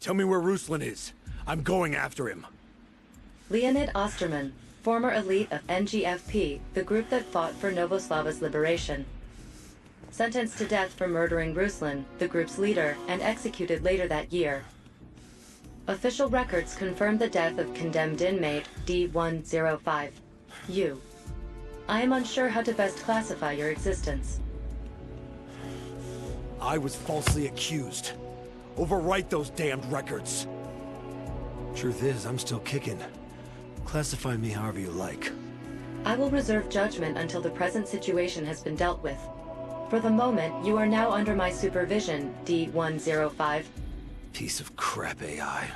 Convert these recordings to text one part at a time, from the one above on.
Tell me where Ruslan is. I'm going after him. Leonid Osterman, former elite of Ngfp, the group that fought for Novoslav's liberation. Sentenced to death for murdering Ruslan, the group's leader, and executed later that year. Official records confirm the death of condemned inmate D-105. You. I am unsure how to best classify your existence. I was falsely accused. Overwrite those damned records. Truth is, I'm still kicking. Classify me however you like. I will reserve judgment until the present situation has been dealt with. For the moment, you are now under my supervision, D-105. Piece of crap AI.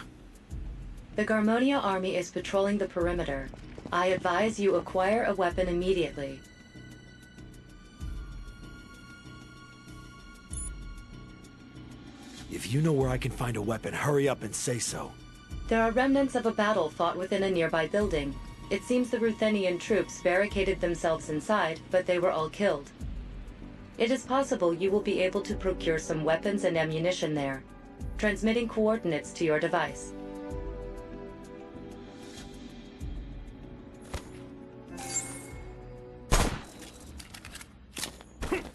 The Garmonia army is patrolling the perimeter. I advise you acquire a weapon immediately. If you know where I can find a weapon, hurry up and say so. There are remnants of a battle fought within a nearby building. It seems the Ruthenian troops barricaded themselves inside, but they were all killed. It is possible you will be able to procure some weapons and ammunition there. Transmitting coordinates to your device.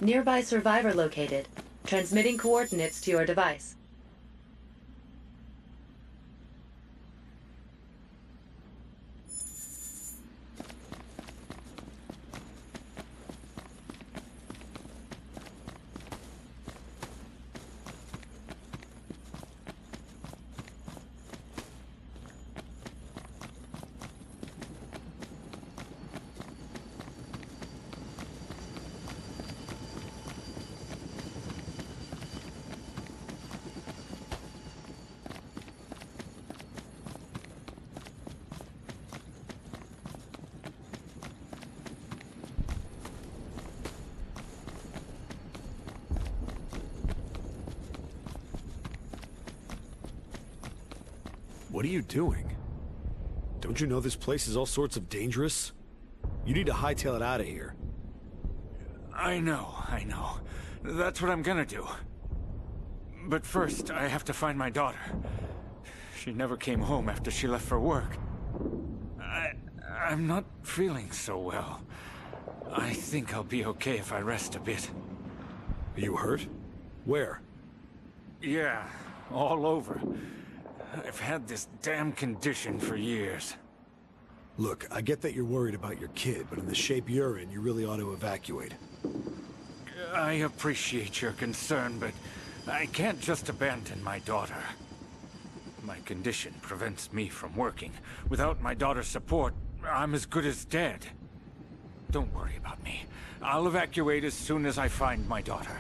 Nearby survivor located. Transmitting coordinates to your device. What are you doing? Don't you know this place is all sorts of dangerous? You need to hightail it out of here. I know. That's what I'm gonna do. But first, I have to find my daughter. She never came home after she left for work. I'm not feeling so well. I think I'll be okay if I rest a bit. Are you hurt? Where? Yeah, all over. I've had this damn condition for years. Look, I get that you're worried about your kid, but in the shape you're in, you really ought to evacuate. I appreciate your concern, but I can't just abandon my daughter. My condition prevents me from working. Without my daughter's support, I'm as good as dead. Don't worry about me. I'll evacuate as soon as I find my daughter.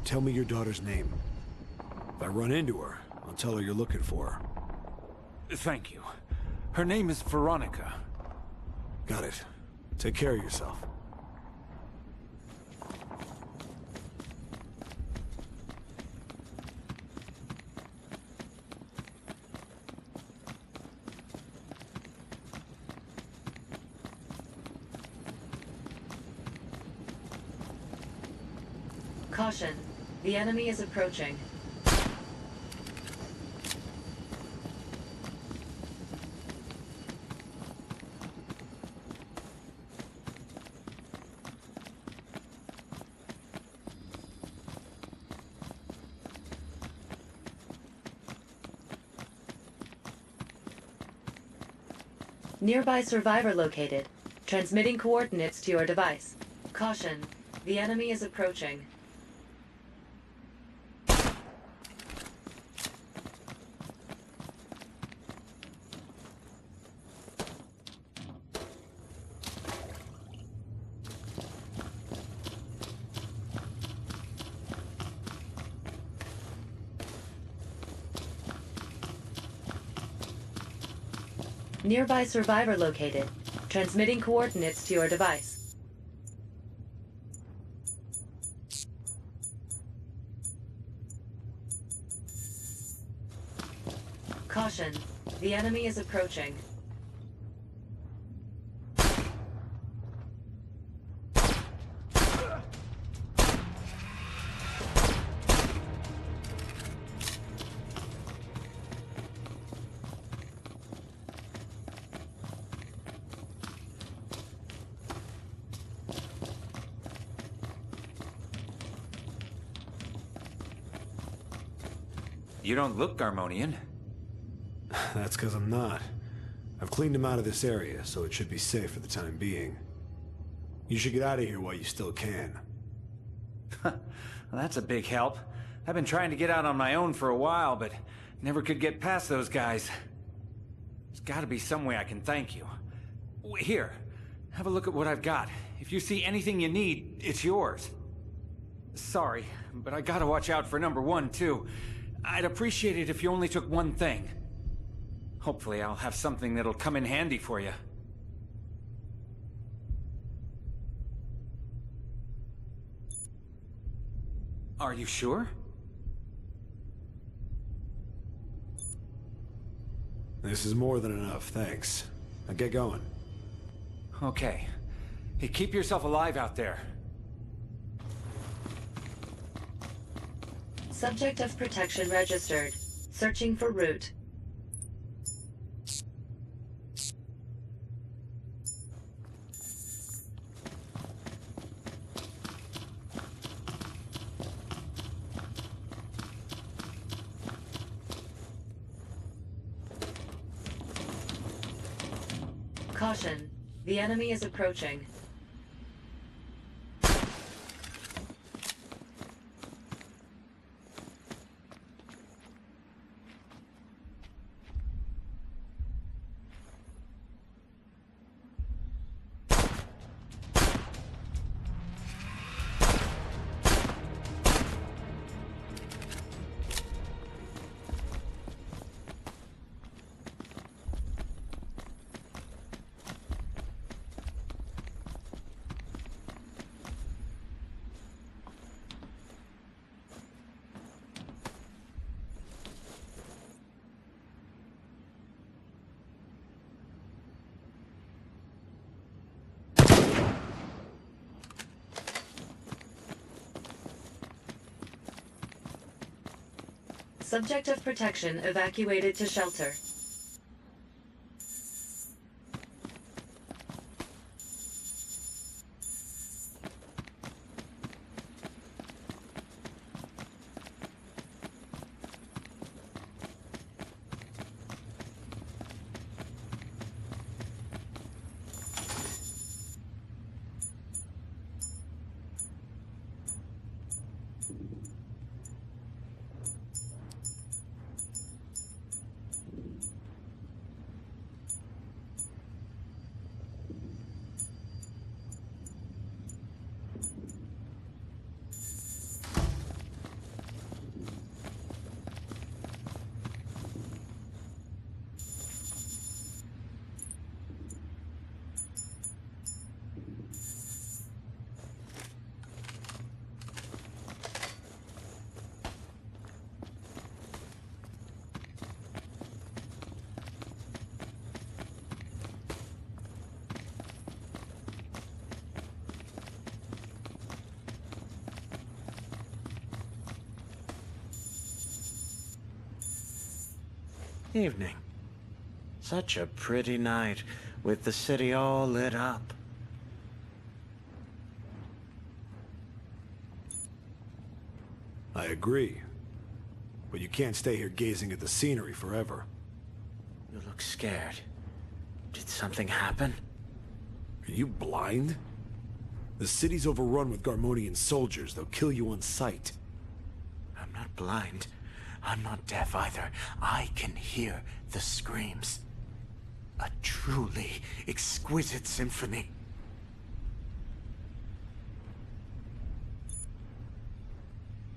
Tell me your daughter's name. If I run into her, I'll tell her you're looking for her. Thank you. Her name is Veronica. Got it. Take care of yourself. Caution. The enemy is approaching. Nearby survivor located. Transmitting coordinates to your device. Caution. The enemy is approaching. Nearby survivor located. Transmitting coordinates to your device. Caution. The enemy is approaching. You don't look Garmonian. That's because I'm not. I've cleaned him out of this area, so it should be safe for the time being. You should get out of here while you still can. Well, that's a big help. I've been trying to get out on my own for a while, but never could get past those guys. There's gotta be some way I can thank you. Here, have a look at what I've got. If you see anything you need, it's yours. Sorry, but I gotta watch out for number one, too. I'd appreciate it if you only took one thing. Hopefully I'll have something that'll come in handy for you. Are you sure? This is more than enough, thanks. Now get going. Okay. Hey, keep yourself alive out there. Subject of protection registered. Searching for route. Caution. The enemy is approaching. Subject of protection evacuated to shelter. Evening. Such a pretty night, with the city all lit up. I agree. But you can't stay here gazing at the scenery forever. You look scared. Did something happen? Are you blind? The city's overrun with Garmonian soldiers. They'll kill you on sight. I'm not blind. I'm not deaf either. I can hear the screams. A truly exquisite symphony.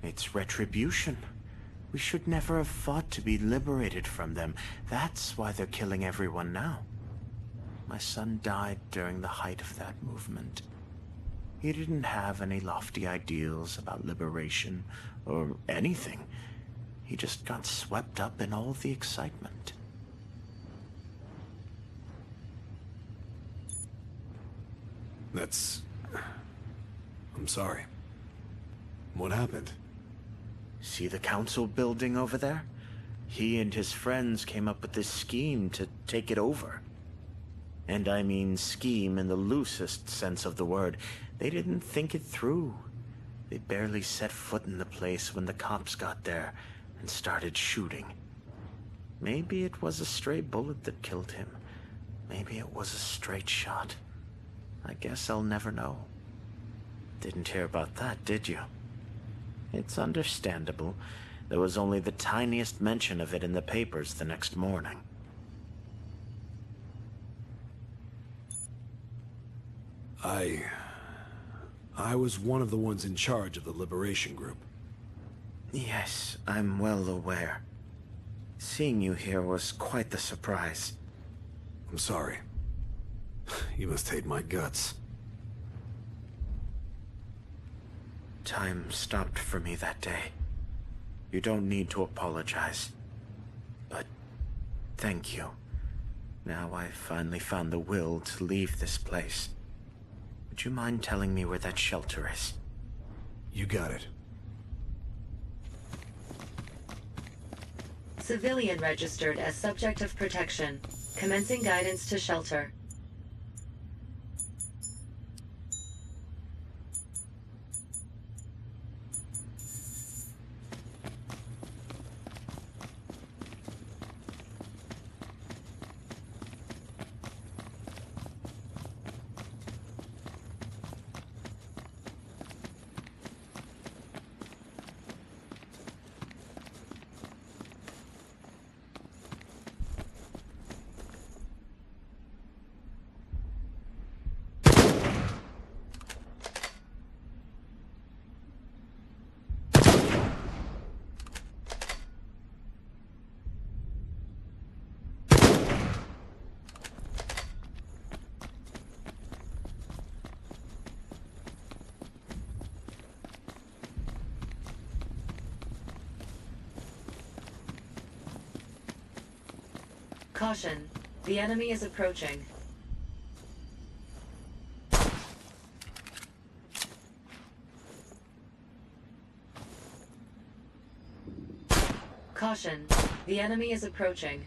It's retribution. We should never have fought to be liberated from them. That's why they're killing everyone now. My son died during the height of that movement. He didn't have any lofty ideals about liberation or anything. He just got swept up in all the excitement. I'm sorry. What happened? See the council building over there? He and his friends came up with this scheme to take it over. And I mean scheme in the loosest sense of the word. They didn't think it through. They barely set foot in the place when the cops got there, and started shooting. Maybe it was a stray bullet that killed him. Maybe it was a straight shot. I guess I'll never know. Didn't hear about that, did you? It's understandable. There was only the tiniest mention of it in the papers the next morning. I was one of the ones in charge of the Liberation Group. Yes, I'm well aware. Seeing you here was quite the surprise. I'm sorry. You must hate my guts. Time stopped for me that day. You don't need to apologize. But thank you. Now I've finally found the will to leave this place. Would you mind telling me where that shelter is? You got it. Civilian registered as subject of protection. Commencing guidance to shelter. Caution. The enemy is approaching. Caution. The enemy is approaching.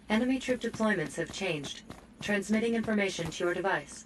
Enemy troop deployments have changed. Transmitting information to your device.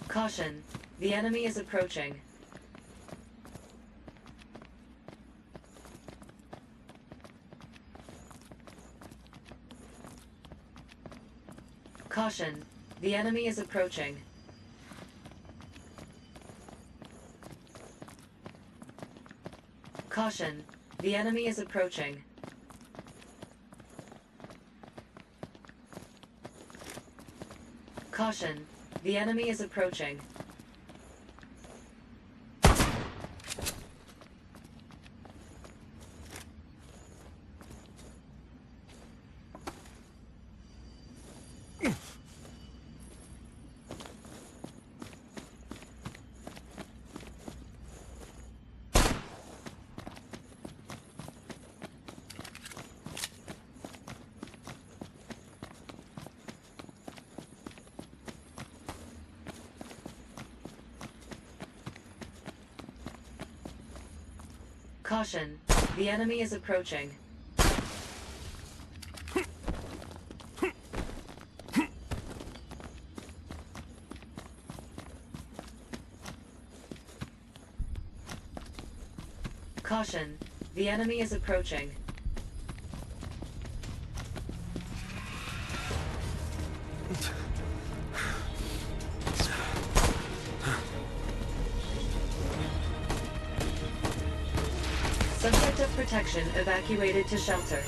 Caution. The enemy is approaching. Caution. The enemy is approaching. Caution. The enemy is approaching. Caution. The enemy is approaching. Caution, the enemy is approaching. Caution, the enemy is approaching. Subject of protection evacuated to shelter.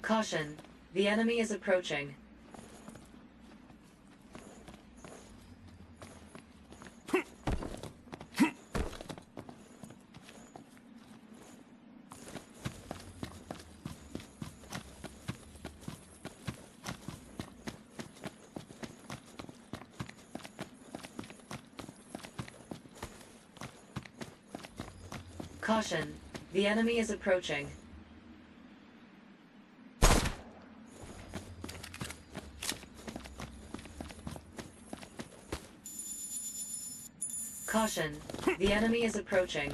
Caution, the enemy is approaching. Caution, the enemy is approaching. Caution, the enemy is approaching.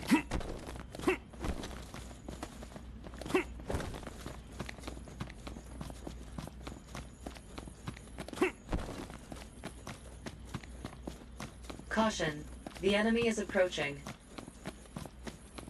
Caution, the enemy is approaching. Caution, the enemy is approaching.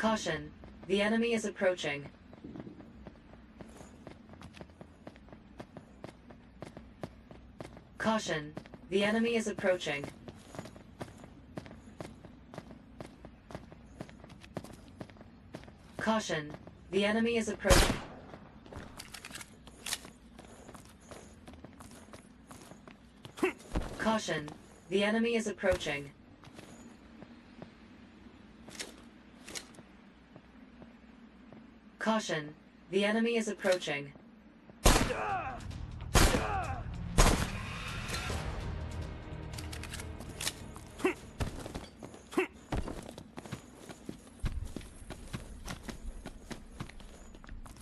Caution, the enemy is approaching. Caution, the enemy is approaching. Caution, the enemy is approaching. Caution, the enemy is approaching.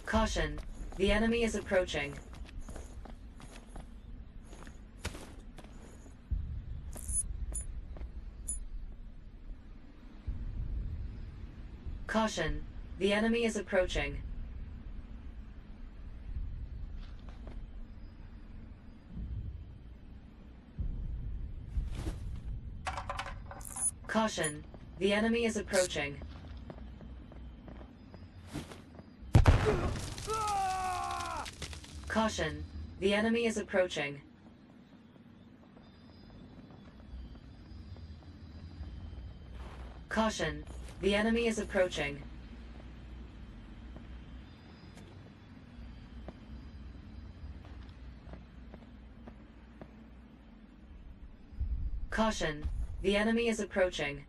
Caution, the enemy is approaching. Caution, the enemy is approaching. Caution, the enemy is approaching. Caution, the enemy is approaching. Caution, the enemy is approaching. Caution, the enemy is approaching.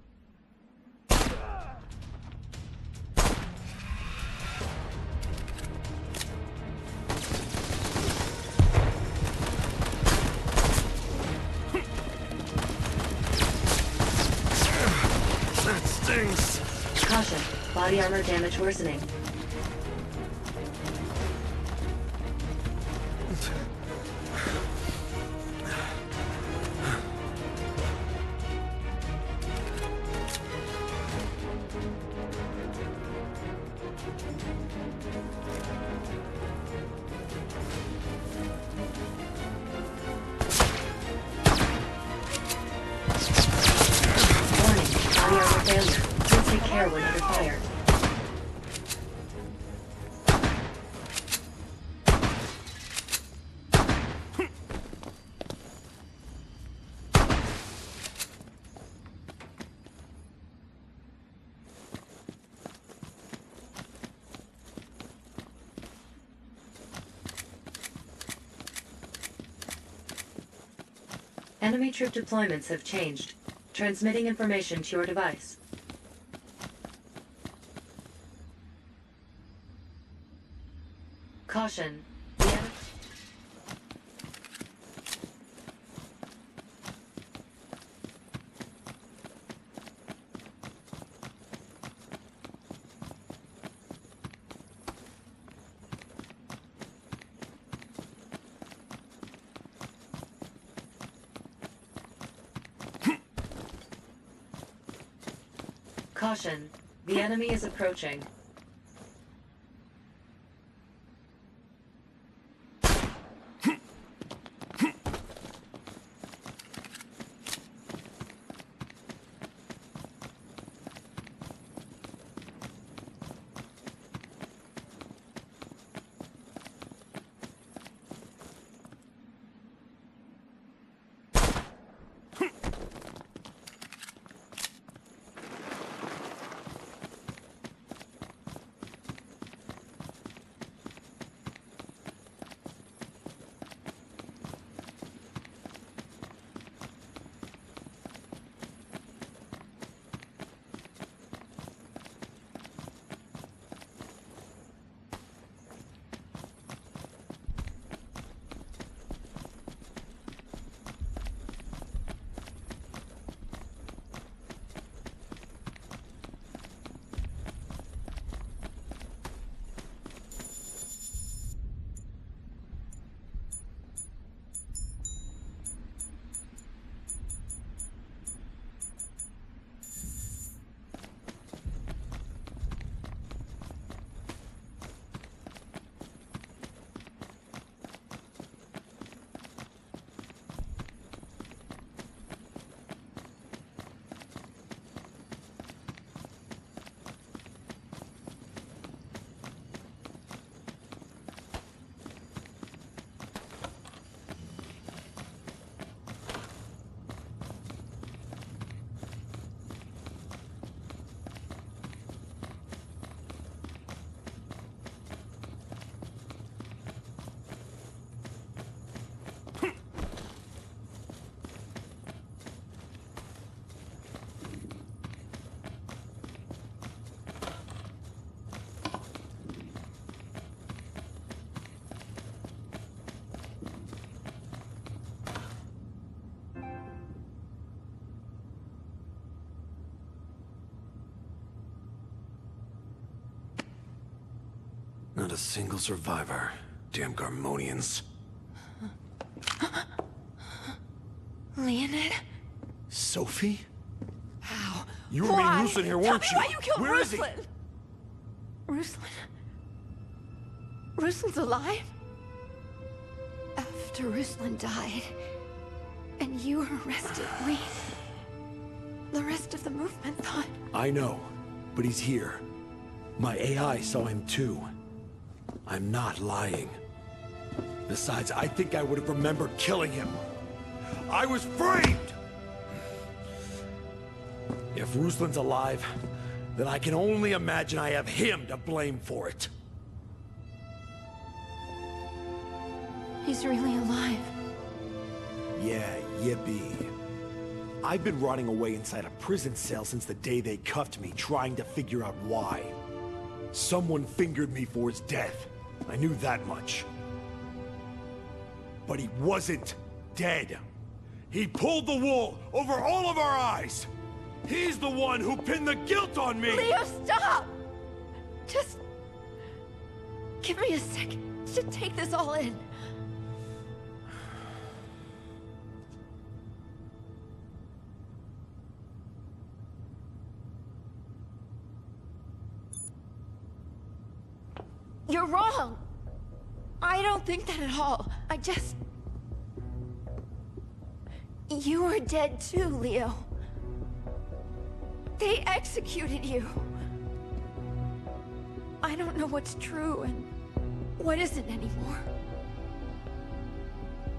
Body armor damage worsening. Warning, body armor failure. Please take care when under fire. Enemy troop deployments have changed. Transmitting information to your device. Caution. The enemy... Caution. The enemy is approaching. Not a single survivor. Damn Garmonians. Leonid? Sophie? How? You were meeting Ruslan here, weren't Tell me you? why you killed Where is he? Ruslan? Ruslan's alive? After Ruslan died, and you were arrested, the rest of the movement thought... I know, but he's here. My AI saw him too. I'm not lying. Besides, I think I would have remembered killing him. I was framed! If Ruslan's alive, then I can only imagine I have him to blame for it. He's really alive. Yeah, yippee. I've been rotting away inside a prison cell since the day they cuffed me, trying to figure out why. Someone fingered me for his death. I knew that much. But he wasn't dead. He pulled the wool over all of our eyes. He's the one who pinned the guilt on me! Leo, stop! Just... give me a second to take this all in. You're wrong! I don't think that at all. I just... You are dead too, Leo. They executed you. I don't know what's true and what isn't anymore.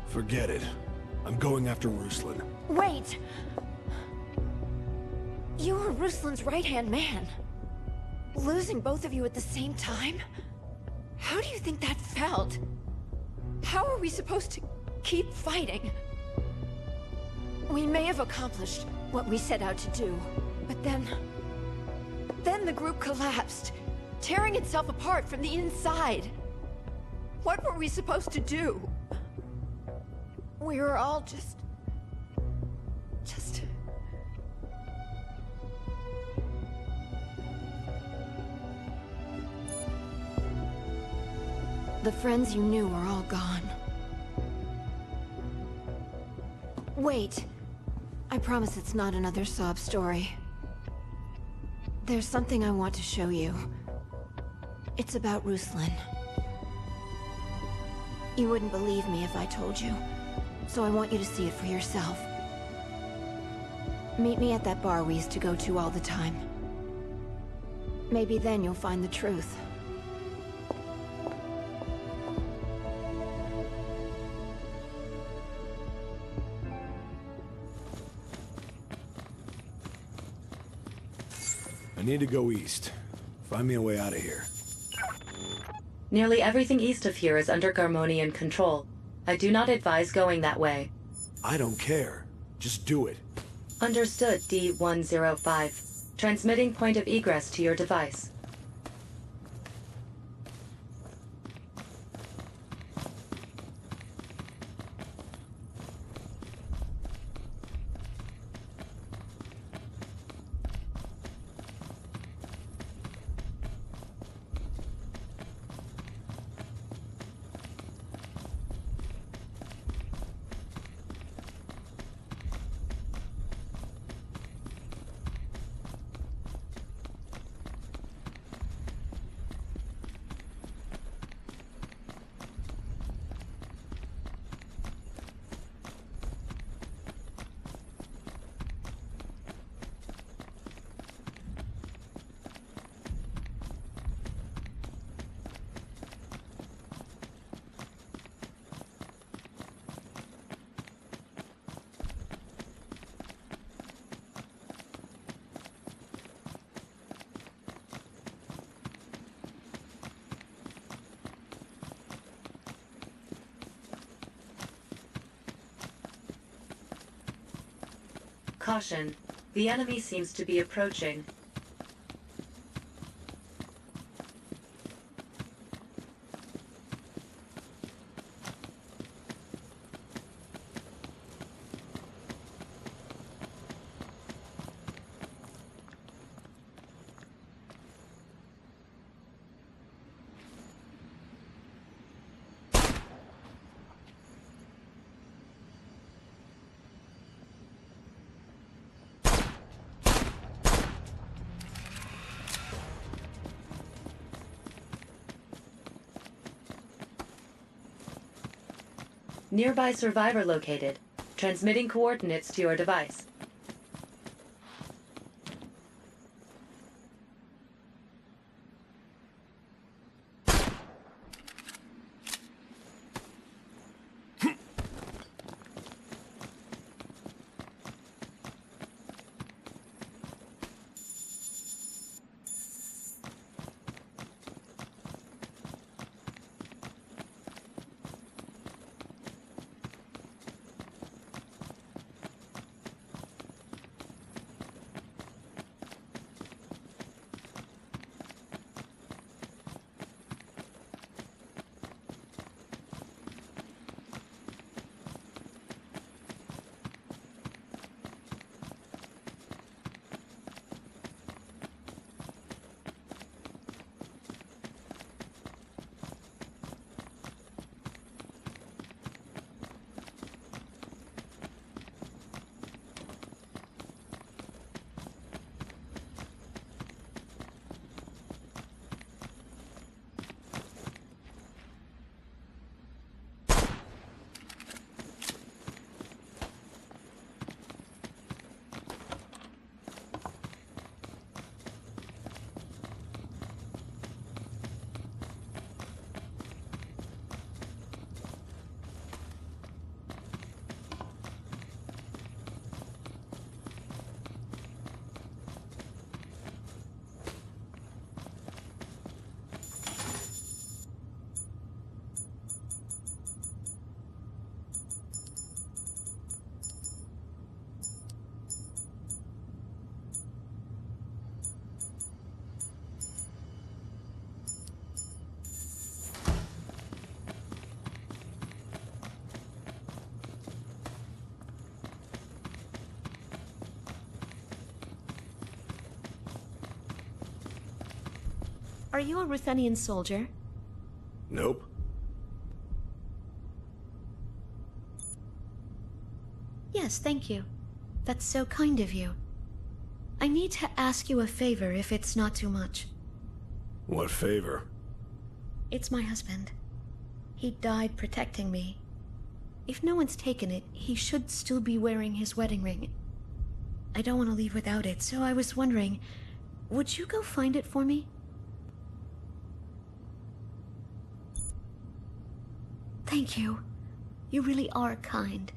Forget it. I'm going after Ruslan. Wait! You were Ruslan's right-hand man. Losing both of you at the same time? How do you think that felt? How are we supposed to keep fighting? We may have accomplished what we set out to do, but then the group collapsed, tearing itself apart from the inside. What were we supposed to do? We were all just... The friends you knew are all gone. Wait. I promise it's not another sob story. There's something I want to show you. It's about Ruslan. You wouldn't believe me if I told you, so I want you to see it for yourself. Meet me at that bar we used to go to all the time. Maybe then you'll find the truth. I need to go east. Find me a way out of here. Nearly everything east of here is under Garmonian control. I do not advise going that way. I don't care. Just do it. Understood, D-105. Transmitting point of egress to your device. Caution. The enemy seems to be approaching. Nearby survivor located. Transmitting coordinates to your device. Are you a Ruthenian soldier? Nope. Yes, thank you. That's so kind of you. I need to ask you a favor if it's not too much. What favor? It's my husband. He died protecting me. If no one's taken it, he should still be wearing his wedding ring. I don't want to leave without it, so I was wondering, would you go find it for me? Thank you. You really are kind.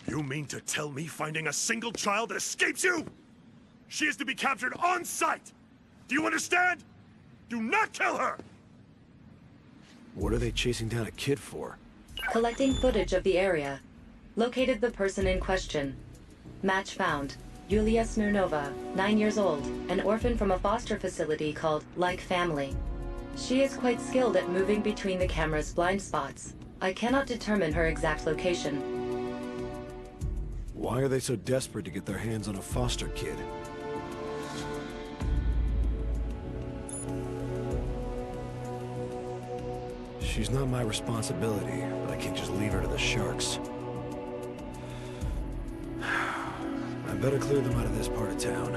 You mean to tell me finding a single child escapes you? She is to be captured on sight! Do you understand? Do not kill her! What are they chasing down a kid for? Collecting footage of the area. Located the person in question. Match found. Yulia Smirnova, 9 years old, an orphan from a foster facility called Like Family. She is quite skilled at moving between the camera's blind spots. I cannot determine her exact location. Why are they so desperate to get their hands on a foster kid? She's not my responsibility, but I can't just leave her to the sharks. I better clear them out of this part of town.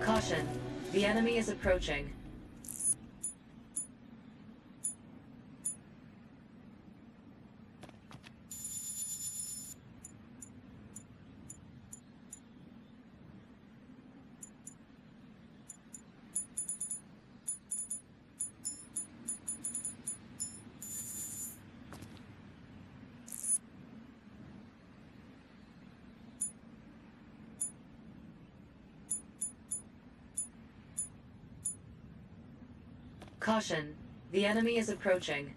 Caution. The enemy is approaching. Caution. The enemy is approaching.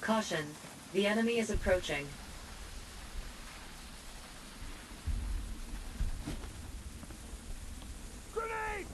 Caution. The enemy is approaching. Grenade!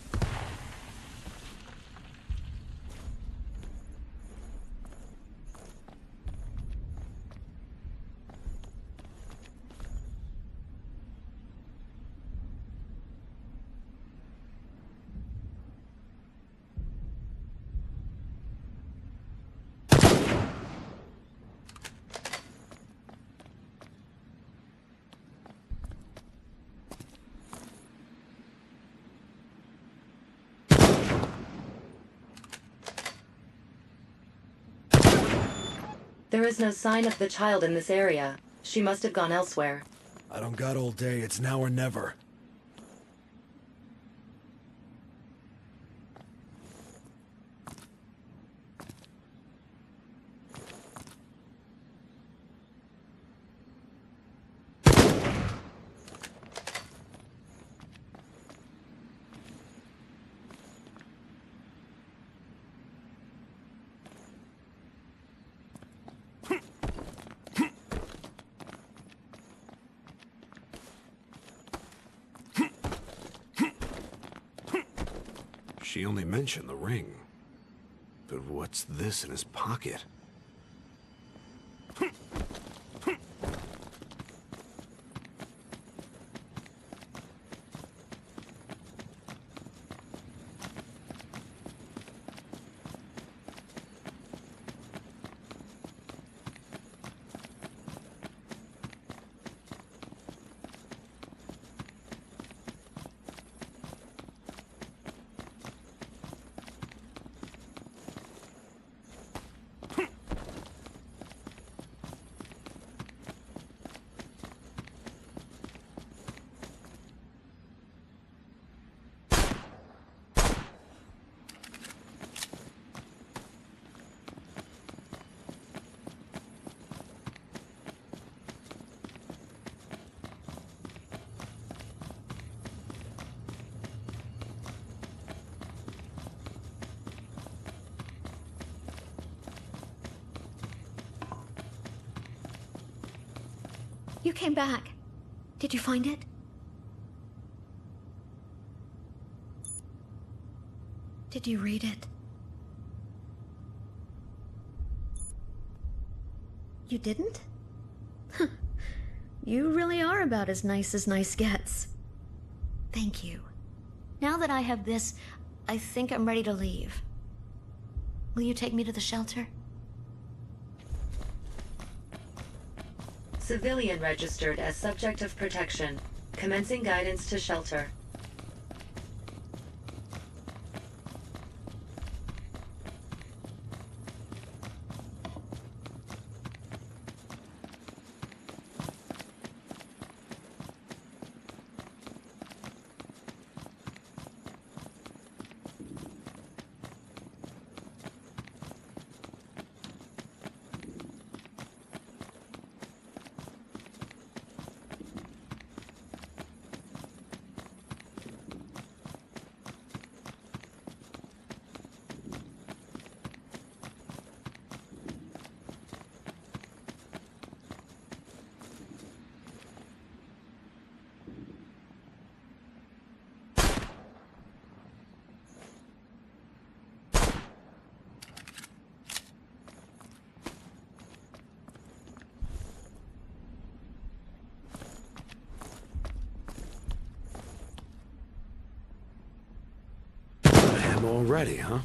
There is no sign of the child in this area. She must have gone elsewhere. I don't got all day, it's now or never. She only mentioned the ring. But what's this in his pocket? You came back. Did you find it? Did you read it? You didn't? You really are about as nice gets. Thank you. Now that I have this, I think I'm ready to leave. Will you take me to the shelter? Civilian registered as subject of protection. Commencing guidance to shelter. Already, huh?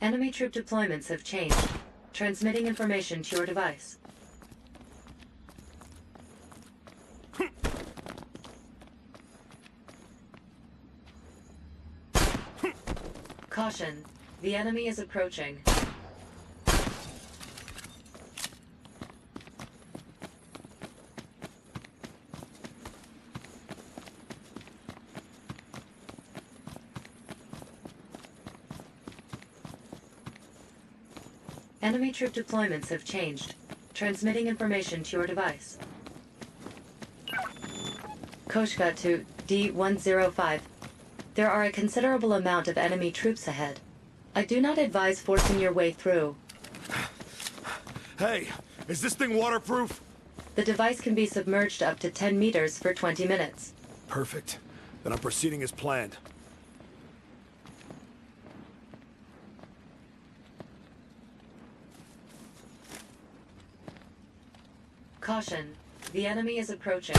Enemy troop deployments have changed. Transmitting information to your device. Caution. The enemy is approaching. Enemy troop deployments have changed. Transmitting information to your device. Koshka to D-105. There are a considerable amount of enemy troops ahead. I do not advise forcing your way through. Hey, is this thing waterproof? The device can be submerged up to 10 meters for 20 minutes. Perfect. Then I'm proceeding as planned. Caution. The enemy is approaching.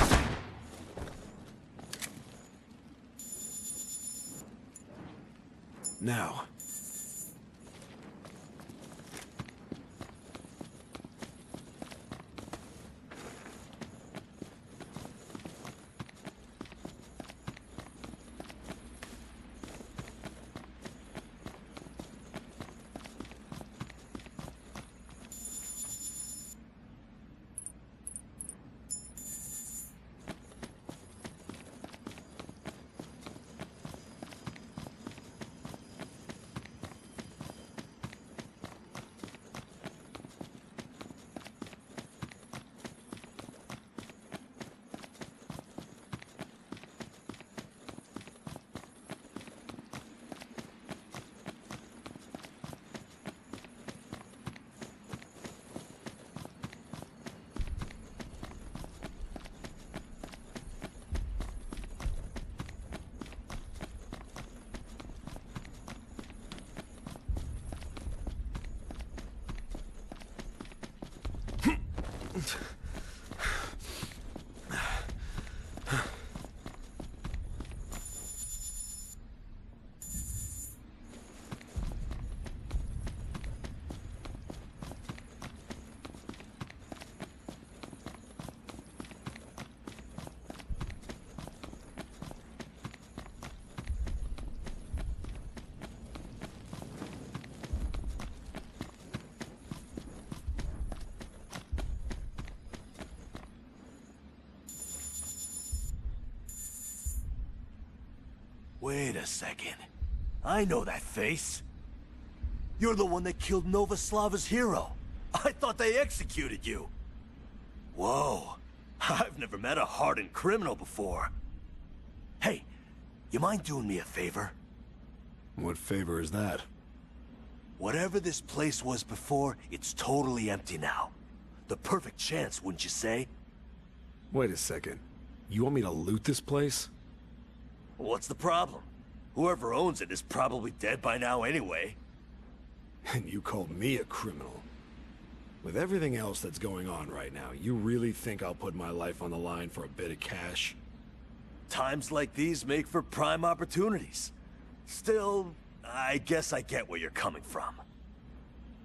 Now. Wait a second. I know that face. You're the one that killed Novoslava's hero. I thought they executed you. Whoa. I've never met a hardened criminal before. Hey, you mind doing me a favor? What favor is that? Whatever this place was before, it's totally empty now. The perfect chance, wouldn't you say? Wait a second. You want me to loot this place? What's the problem? Whoever owns it is probably dead by now anyway. And you called me a criminal. With everything else that's going on right now, you really think I'll put my life on the line for a bit of cash? Times like these make for prime opportunities. Still, I guess I get where you're coming from.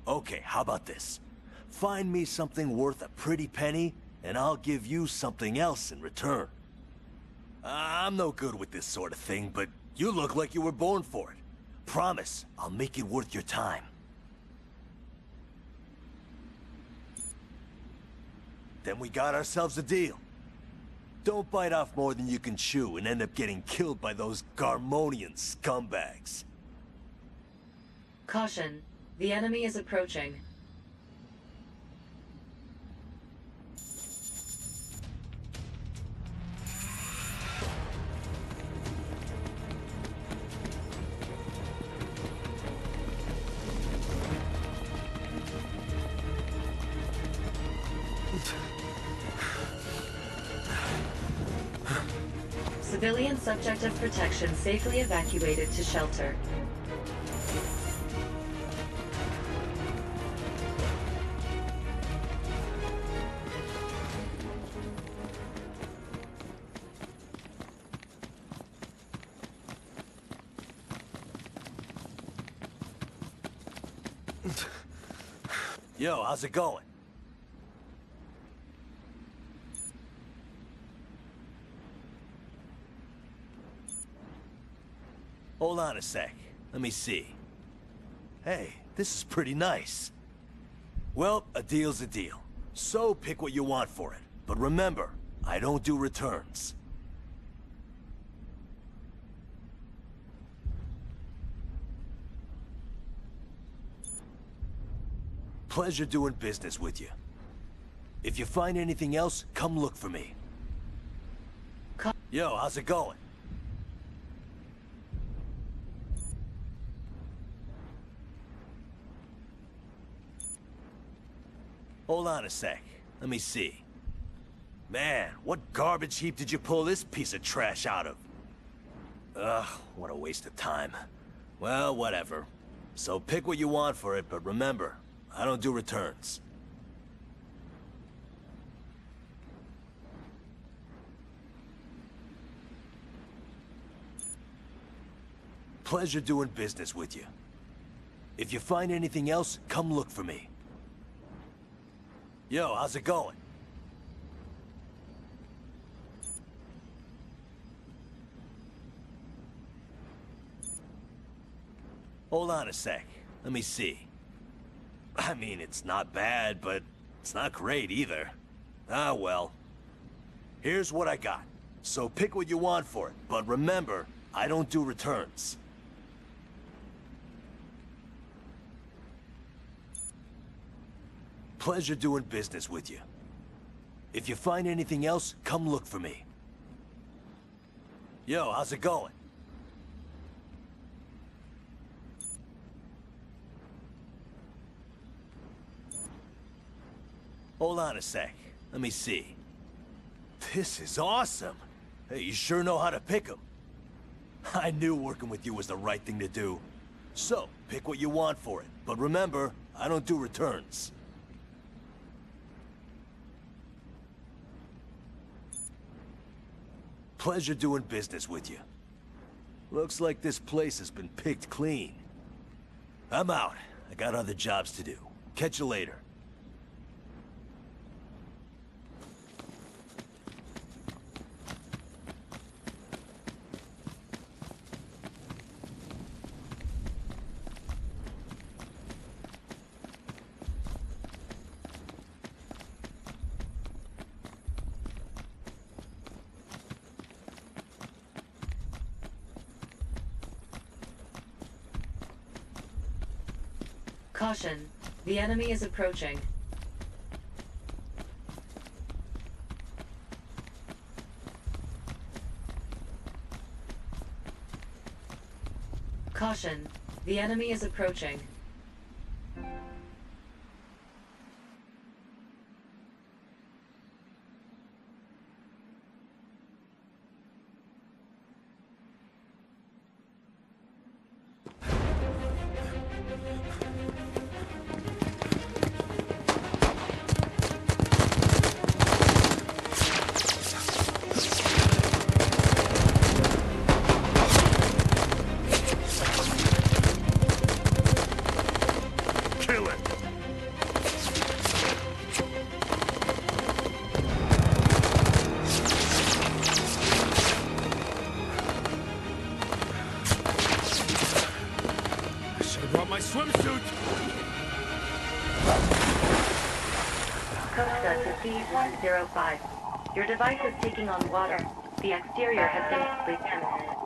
Okay, how about this? Find me something worth a pretty penny, and I'll give you something else in return. I'm no good with this sort of thing, but you look like you were born for it. Promise, I'll make it worth your time. Then we got ourselves a deal. Don't bite off more than you can chew and end up getting killed by those Garmonian scumbags. Caution. The enemy is approaching. Civilian subject of protection safely evacuated to shelter. Yo, how's it going? Hold on a sec. Let me see. Hey, this is pretty nice. Well, a deal's a deal. So pick what you want for it. But remember, I don't do returns. Pleasure doing business with you. If you find anything else, come look for me. Yo, how's it going? Hold on a sec. Let me see. Man, what garbage heap did you pull this piece of trash out of? Ugh, what a waste of time. Well, whatever. So pick what you want for it, but remember, I don't do returns. Pleasure doing business with you. If you find anything else, come look for me. Yo, how's it going? Hold on a sec. Let me see. I mean, it's not bad, but it's not great either. Ah, well. Here's what I got. So pick what you want for it, but remember, I don't do returns. Pleasure doing business with you. If you find anything else, come look for me. Yo, how's it going? Hold on a sec. Let me see. This is awesome. Hey, you sure know how to pick 'em. I knew working with you was the right thing to do. So, pick what you want for it. But remember, I don't do returns. Pleasure doing business with you. Looks like this place has been picked clean. I'm out. I got other jobs to do. Catch you later. Caution. The enemy is approaching. Caution. The enemy is approaching. Kill it! I should have brought my swimsuit! Costa to C105. Your device is taking on water. The exterior has been damaged.